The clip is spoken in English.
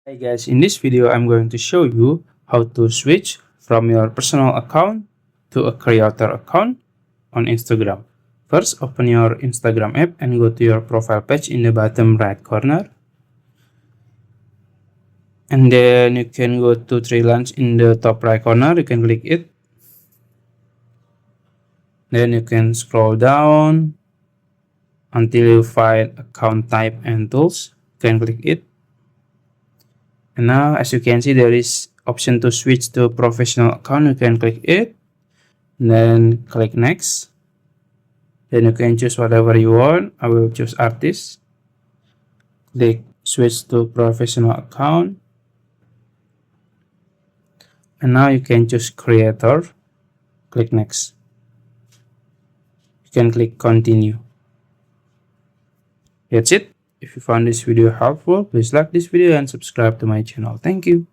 Hey guys, in this video I'm going to show you how to switch from your personal account to a creator account on Instagram. First, open your Instagram app and go to your profile page in the bottom right corner. And then you can go to three lines in the top right corner, you can click it. Then you can scroll down until you find account type and tools, you can click it. And now as you can see, there is option to switch to professional account, you can click it, then click next. Then you can choose whatever you want. I will choose artist. Click switch to professional account. And now you can choose creator. Click next. You can click continue. That's it. If you found this video helpful, please like this video and subscribe to my channel. Thank you.